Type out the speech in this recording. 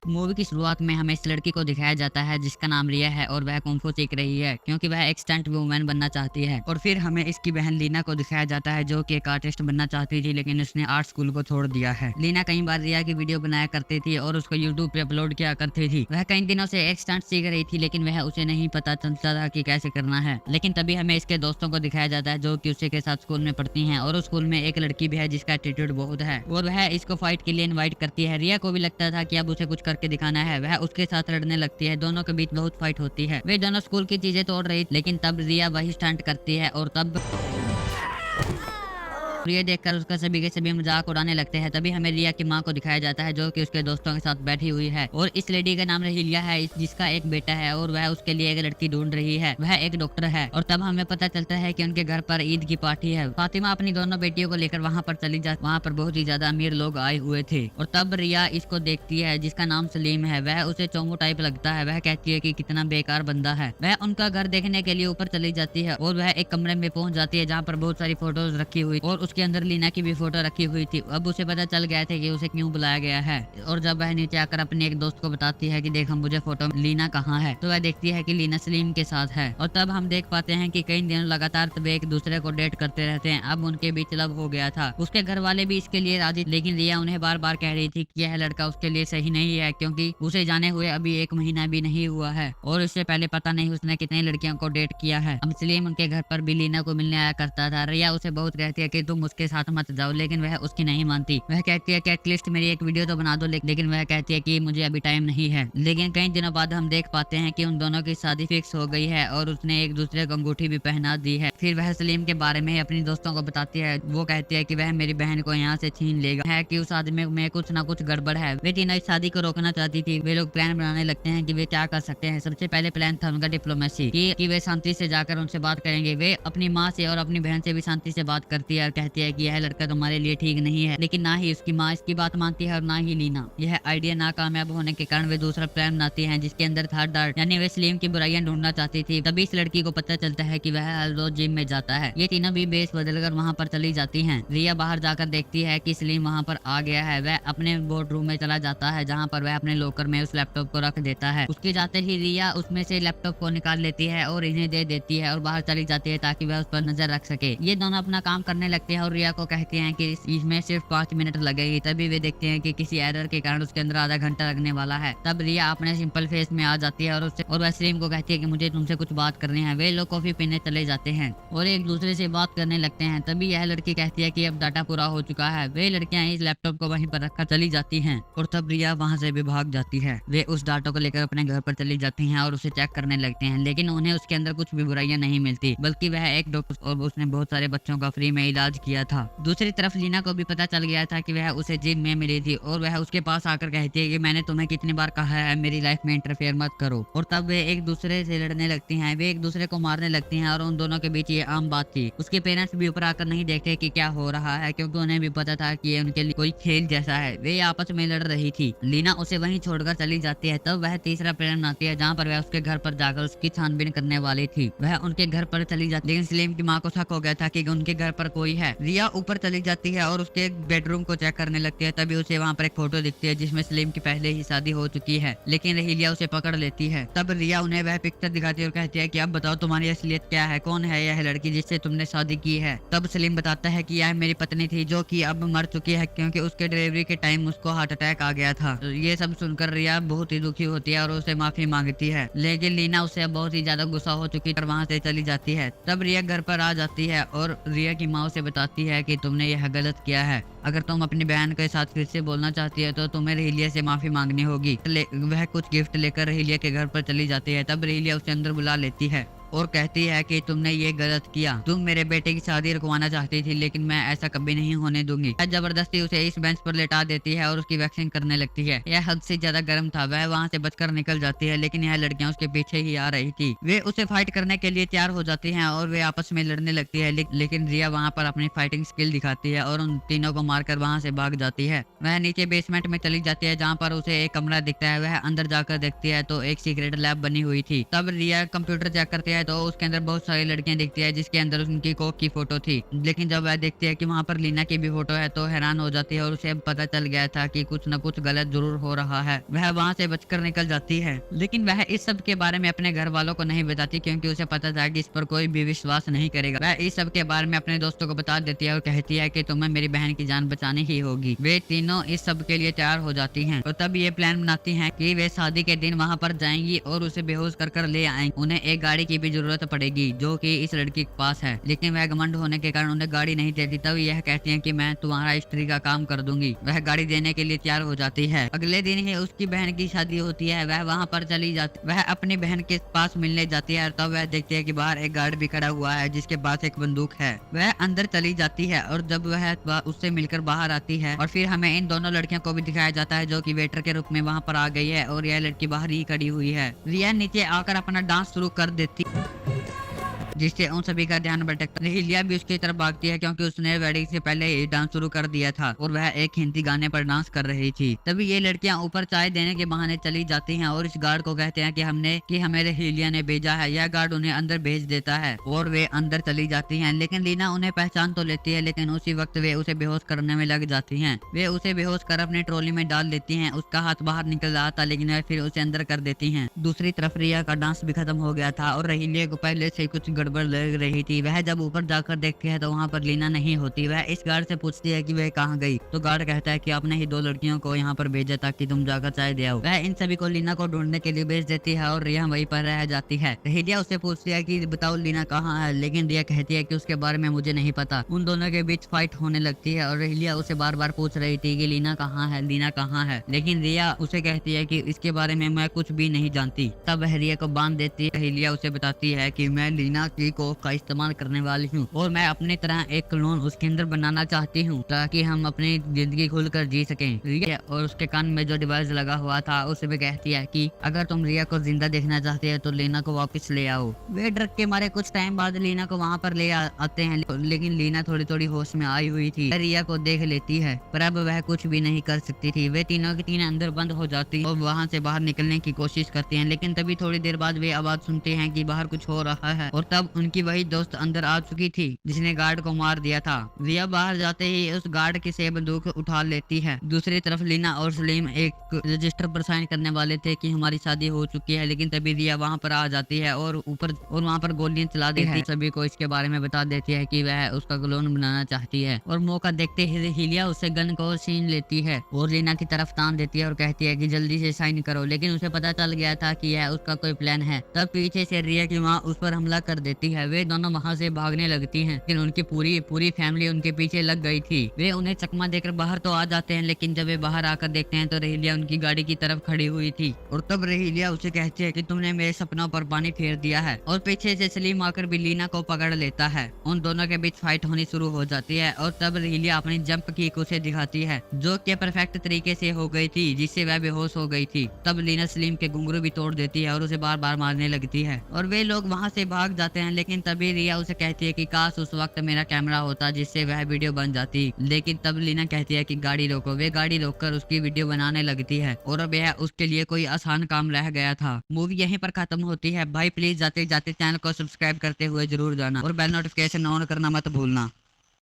Movie की शुरुआत में हमें इस लड़की को दिखाया जाता है जिसका नाम रिया है और वह कुंग फू सीख रही है क्योंकि वह एक स्टंट वुमेन बनना चाहती है। और फिर हमें इसकी बहन लीना को दिखाया जाता है जो कि एक आर्टिस्ट बनना चाहती थी लेकिन उसने आर्ट स्कूल को छोड़ दिया है। लीना कई बार रिया की वीडियो बनाया करती थी और उसको यूट्यूब पे अपलोड किया करती थी। वह कई दिनों से एक स्टंट सीख रही थी लेकिन वह उसे नहीं पता चलता था कि कैसे करना है। लेकिन तभी हमें इसके दोस्तों को दिखाया जाता है जो कि उसी के साथ स्कूल में पढ़ती हैं और उस स्कूल में एक लड़की भी है जिसका एटीट्यूड बहुत है और वह इसको फाइट के लिए इनवाइट करती है। रिया को भी लगता था कि अब उसे कुछ करके दिखाना है। वह उसके साथ लड़ने लगती है, दोनों के बीच बहुत फाइट होती है। वे दोनों स्कूल की चीजें तोड़ रही लेकिन तब रिया वही स्टंट करती है और तब ये देखकर उसका सभी के सभी मजाक उड़ाने लगते हैं। तभी हमें रिया की माँ को दिखाया जाता है जो कि उसके दोस्तों के साथ बैठी हुई है और इस लेडी का नाम रहीलिया है जिसका एक बेटा है और वह उसके लिए एक लड़की ढूंढ रही है। वह एक डॉक्टर है और तब हमें पता चलता है कि उनके घर पर ईद की पार्टी है। फातिमा अपनी दोनों बेटियों को लेकर वहाँ पर चली जाती। वहाँ पर बहुत ही ज्यादा अमीर लोग आए हुए थे और तब रिया इसको देखती है जिसका नाम सलीम है। वह उसे चोमू टाइप लगता है। वह कहती है कि कितना बेकार बंदा है। वह उनका घर देखने के लिए ऊपर चली जाती है और वह एक कमरे में पहुंच जाती है जहाँ पर बहुत सारी फोटोज रखी हुई और उसके अंदर लीना की भी फोटो रखी हुई थी। अब उसे पता चल गया था कि उसे क्यों बुलाया गया है और जब वह नीचे आकर अपने एक दोस्त को बताती है कि देख हम मुझे फोटो लीना कहाँ है तो वह देखती है कि लीना सलीम के साथ है। और तब हम देख पाते हैं कि कई दिनों लगातार वे एक दूसरे को डेट करते रहते हैं। अब उनके बीच लव हो गया था। उसके घर वाले भी इसके लिए राजी लेकिन रिया उन्हें बार बार कह रही थी कि यह लड़का उसके लिए सही नहीं है क्योंकि उसे जाने हुए अभी 1 महीना भी नहीं हुआ है और इससे पहले पता नहीं उसने कितनी लड़कियों को डेट किया है। अब सलीम उनके घर पर भी लीना को मिलने आया करता था। रिया उसे बहुत कहती है कि तुम उसके साथ मत जाओ लेकिन वह उसकी नहीं मानती। वह कहती है कि एटलीस्ट मेरी एक वीडियो तो बना दो लेकिन वह कहती है कि मुझे अभी टाइम नहीं है। लेकिन कई दिनों बाद हम देख पाते हैं कि उन दोनों की शादी फिक्स हो गई है और उसने एक दूसरे को अंगूठी भी पहना दी है। फिर वह सलीम के बारे में अपनी दोस्तों को बताती है। वो कहती है कि वह मेरी बहन को यहाँ से छीन लेगा है कि उस आदमी में कुछ ना कुछ गड़बड़ है। वे तीनों इस शादी को रोकना चाहती थी। वे लोग प्लान बनाने लगते हैं कि वे क्या कर सकते हैं। सबसे पहले प्लान था उनका डिप्लोमेसी कि वे शांति से जाकर उनसे बात करेंगे। वे अपनी माँ से और अपनी बहन से भी शांति से बात करती है और कहती है कि यह लड़का तुम्हारे लिए ठीक नहीं है। लेकिन ना ही उसकी माँ इसकी बात मानती है और ना ही लीना। यह आइडिया नाकामयाब होने के कारण वे दूसरा प्लान बनाती हैं जिसके अंदर था डार्ट यानी वे सलीम की बुराइयां ढूंढना चाहती थी। तभी इस लड़की को पता चलता है कि वह हर रोज जिम में जाता है। ये तीनों भी बेस बदलकर वहाँ पर चली जाती हैं। रिया बाहर जाकर देखती है कि सलीम वहाँ पर आ गया है। वह अपने बोर्ड रूम में चला जाता है जहाँ पर वह अपने लॉकर में उस लैपटॉप को रख देता है। उसके जाते ही रिया उसमें से लैपटॉप को निकाल लेती है और इन्हें दे देती है और बाहर चली जाती है ताकि वह उस पर नजर रख सके। ये दोनों अपना काम करने लगते हैं और रिया को कहते हैं कि इसमें सिर्फ 5 मिनट लगेगी। तभी वे देखते हैं कि किसी एरर के कारण उसके अंदर आधा घंटा लगने वाला है। तब रिया अपने सिंपल फेस में आ जाती है और वह सलीम को कहती है कि मुझे तुमसे कुछ बात करनी है। वे लोग कॉफी पीने चले जाते हैं और एक दूसरे से बात करने लगते हैं। तभी यह लड़की कहती है कि अब डाटा पूरा हो चुका है। वे लड़कियां इस लैपटॉप को वहीं पर रखकर चली जाती हैं और तब रिया वहां से भी भाग जाती है। वे उस डाटा को लेकर अपने घर पर चली जाती हैं और उसे चेक करने लगते हैं लेकिन उन्हें उसके अंदर कुछ भी बुराइयां नहीं मिलती बल्कि वह एक डॉक्टर और उसने बहुत सारे बच्चों का फ्री में इलाज किया था। दूसरी तरफ लीना को भी पता चल गया था कि वह उसे जिम में मिली थी और वह उसके पास आकर कहती है कि मैंने तुम्हें कितनी बार कहा है मेरी लाइफ में इंटरफेयर मत करो। और तब वे एक दूसरे से लड़ने लगती हैं। वे एक दूसरे को मारने लगती हैं और उन दोनों के बीच ये आम बात थी। उसके पेरेंट्स भी ऊपर आकर नहीं देखते कि क्या हो रहा है क्योंकि उन्हें भी पता था कि ये उनके लिए कोई खेल जैसा है। वे आपस में लड़ रही थी। लीना उसे वहीं छोड़कर चली जाती है। तब वह तीसरा प्लान बनाती है जहाँ पर वह उसके घर पर जाकर उसकी छानबीन करने वाली थी। वह उनके घर पर चली जाती लेकिन सलीम की माँ को शक हो गया था कि उनके घर पर कोई है। रिया ऊपर चली जाती है और उसके बेडरूम को चेक करने लगती है। तभी उसे वहाँ पर एक फोटो दिखती है जिसमें सलीम की पहले ही शादी हो चुकी है लेकिन रहीलिया उसे पकड़ लेती है। तब रिया उन्हें वह पिक्चर दिखाती है और कहती है कि अब बताओ तुम्हारी असलियत क्या है, कौन है यह लड़की जिससे तुमने शादी की है। तब सलीम बताता है कि यह मेरी पत्नी थी जो कि अब मर चुकी है क्योंकि उसके डिलीवरी के टाइम उसको हार्ट अटैक आ गया था। तो ये सब सुनकर रिया बहुत ही दुखी होती है और उसे माफी मांगती है लेकिन लीना उससे बहुत ही ज्यादा गुस्सा हो चुकी है और वहाँ से चली जाती है। तब रिया घर पर आ जाती है और रिया की माँ उसे बताती है कि तुमने यह गलत किया है। अगर तुम अपनी बहन के साथ फिर से बोलना चाहती है तो तुम्हें रहीलिया से माफी मांगनी होगी। वह कुछ गिफ्ट लेकर रहीलिया के घर पर चली जाती है। तब रहीलिया उसे अंदर बुला लेती है और कहती है कि तुमने ये गलत किया। तुम मेरे बेटे की शादी रुकवाना चाहती थी लेकिन मैं ऐसा कभी नहीं होने दूंगी। जबरदस्ती उसे इस बेंच पर लेटा देती है और उसकी वैक्सिंग करने लगती है। यह हद से ज्यादा गर्म था। वह वहाँ से बचकर निकल जाती है लेकिन यह लड़कियां उसके पीछे ही आ रही थी। वे उसे फाइट करने के लिए तैयार हो जाती हैं और वे आपस में लड़ने लगती है लेकिन रिया वहाँ पर अपनी फाइटिंग स्किल दिखाती है और उन तीनों को मारकर वहाँ से भाग जाती है। वह नीचे बेसमेंट में चली जाती है जहाँ पर उसे एक कमरा दिखता है। वह अंदर जाकर देखती है तो एक सीक्रेट लैब बनी हुई थी। तब रिया कंप्यूटर चेक करती है है तो उसके अंदर बहुत सारी लड़कियां दिखती है जिसके अंदर उनकी कोक की फोटो थी। लेकिन जब वह देखती है कि वहाँ पर लीना की भी फोटो है तो हैरान हो जाती है और उसे पता चल गया था कि कुछ न कुछ गलत जरूर हो रहा है। वह वहाँ से बचकर निकल जाती है, लेकिन वह इस सब के बारे में अपने घर वालों को नहीं बताती क्योंकि उसे पता था कि इस पर कोई भी विश्वास नहीं करेगा। वह इस सब के बारे में अपने दोस्तों को बता देती है और कहती है कि तुम्हें मेरी बहन की जान बचानी ही होगी। वे तीनों इस सब के लिए तैयार हो जाती हैं और तब ये प्लान बनाती हैं कि वे शादी के दिन वहाँ पर जाएंगी और उसे बेहोश कर ले आएंगी। उन्हें एक गाड़ी की भी जरूरत पड़ेगी जो कि इस लड़की के पास है, लेकिन वह घमंड होने के कारण उन्हें गाड़ी नहीं देती। तब यह कहती है कि मैं तुम्हारा स्त्री का काम कर दूंगी। वह गाड़ी देने के लिए तैयार हो जाती है। अगले दिन ही उसकी बहन की शादी होती है। वह वहाँ पर चली जाती, वह अपनी बहन के पास मिलने जाती है। तब वह देखती है कि बाहर एक गार्ड भी खड़ा हुआ है जिसके पास एक बंदूक है। वह अंदर चली जाती है और जब वह उससे मिलकर बाहर आती है और फिर हमें इन दोनों लड़कियों को भी दिखाया जाता है जो कि वेटर के रूप में वहाँ पर आ गई है और यह लड़की बाहर ही खड़ी हुई है। रिया नीचे आकर अपना डांस शुरू कर देती जिससे उन सभी का ध्यान भटकता है। हिलिया भी उसकी तरफ भागती है क्योंकि उसने वेडिंग से पहले ही डांस शुरू कर दिया था और वह एक हिंदी गाने पर डांस कर रही थी। तभी ये लड़कियां ऊपर चाय देने के बहाने चली जाती हैं और इस गार्ड को कहते हैं कि हमें हिलिया ने भेजा है। यह गार्ड उन्हें अंदर भेज देता है और वे अंदर चली जाती हैं, लेकिन लीना उन्हें पहचान तो लेती है, लेकिन उसी वक्त वे उसे बेहोश करने में लग जाती हैं। वे उसे बेहोश कर अपनी ट्रॉली में डाल देती हैं। उसका हाथ बाहर निकल रहा था लेकिन वह फिर उसे अंदर कर देती हैं। दूसरी तरफ रिया का डांस भी खत्म हो गया था और रहीलिया को पहले से कुछ गड़बड़ लग रही थी। वह जब ऊपर जाकर देखती है तो वहाँ पर लीना नहीं होती। वह इस गार्ड से पूछती है कि वह कहाँ गई, तो गार्ड कहता है कि आपने ही दो लड़कियों को यहाँ पर भेजा ताकि तुम जाकर चाय दे आओ। वह इन सभी को लीना को ढूंढने के लिए भेज देती है और रिया वहीं पर रह जाती है। रिया उससे पूछती है कि बताओ लीना कहाँ है, लेकिन रिया कहती है कि उसके बारे में मुझे नहीं पता। उन दोनों के बीच फाइट होने लगती है और रिया उसे बार बार पूछ रही थी कि लीना कहाँ है, लीना कहाँ है, लेकिन रिया उसे कहती है कि इसके बारे में मैं कुछ भी नहीं जानती। तब वह रिया को बांध देती है। रिया उसे बताती है कि मैं लीना की कोख का इस्तेमाल करने वाली हूँ और मैं अपनी तरह एक क्लोन उसके अंदर बनाना चाहती हूँ ताकि हम अपनी जिंदगी खुलकर जी सकें। रिया और उसके कान में जो डिवाइस लगा हुआ था उसे भी कहती है कि अगर तुम रिया को जिंदा देखना चाहते हो तो लीना को वापस ले आओ। वे डर के मारे कुछ टाइम बाद लीना को वहाँ पर ले आते हैं, लेकिन लीना थोड़ी थोड़ी होश में आई हुई थी। रिया को देख लेती है पर अब वह कुछ भी नहीं कर सकती थी। वे तीनों की तीन अंदर बंद हो जाती और वहाँ से बाहर निकलने की कोशिश करती हैं, लेकिन तभी थोड़ी देर बाद वे आवाज सुनते हैं कि बाहर कुछ हो रहा है और तब उनकी वही दोस्त अंदर आ चुकी थी जिसने गार्ड को मार दिया था। रिया बाहर जाते ही उस गार्ड की से बंदूक उठा लेती है। दूसरी तरफ लीना और सलीम एक रजिस्टर पर साइन करने वाले थे कि हमारी शादी हो चुकी है, लेकिन तभी रिया वहाँ पर आ जाती है और वहाँ पर गोलियां चला देती है। सभी को इसके बारे में बता देती है कि वह उसका क्लोन बनाना चाहती है और मौका देखते ही हिलिया उससे गन को छीन लेती है और लीना की तरफ तान देती है और कहती है कि जल्दी से साइन करो, लेकिन उसे पता चल गया था कि यह उसका कोई प्लान है। तब पीछे से रिया की माँ उस पर हमला कर देती है। वे दोनों वहाँ से भागने लगती हैं, लेकिन उनकी पूरी फैमिली उनके पीछे लग गई थी। वे उन्हें चकमा देकर बाहर तो आ जाते हैं, लेकिन जब वे बाहर आकर देखते हैं तो रहीलिया उनकी गाड़ी की तरफ खड़ी हुई थी और तब रहीलिया उसे कहती है कि तुमने मेरे सपनों पर पानी फेर दिया है और पीछे से सलीम आकर भी लीना को पकड़ लेता है। उन दोनों के बीच फाइट होनी शुरू हो जाती है और तब रहीलिया अपनी जंप किक उसे दिखाती है जो कि परफेक्ट तरीके से हो गई थी, जिससे वह बेहोश हो गई थी। तब लीना सलीम के घुंघरू भी तोड़ देती है और उसे बार बार मारने लगती है और वे लोग वहाँ से भाग जाते हैं, लेकिन तभी रिया उसे कहती है कि काश उस वक्त मेरा कैमरा होता जिससे वह वीडियो बन जाती। लेकिन तब लीना कहती है कि गाड़ी रोको। वे गाड़ी रोककर उसकी वीडियो बनाने लगती है और अब यह उसके लिए कोई आसान काम रह गया था। मूवी यहीं पर खत्म होती है। भाई प्लीज जाते जाते चैनल को सब्सक्राइब करते हुए जरूर जाना और बेल नोटिफिकेशन ऑन करना मत भूलना।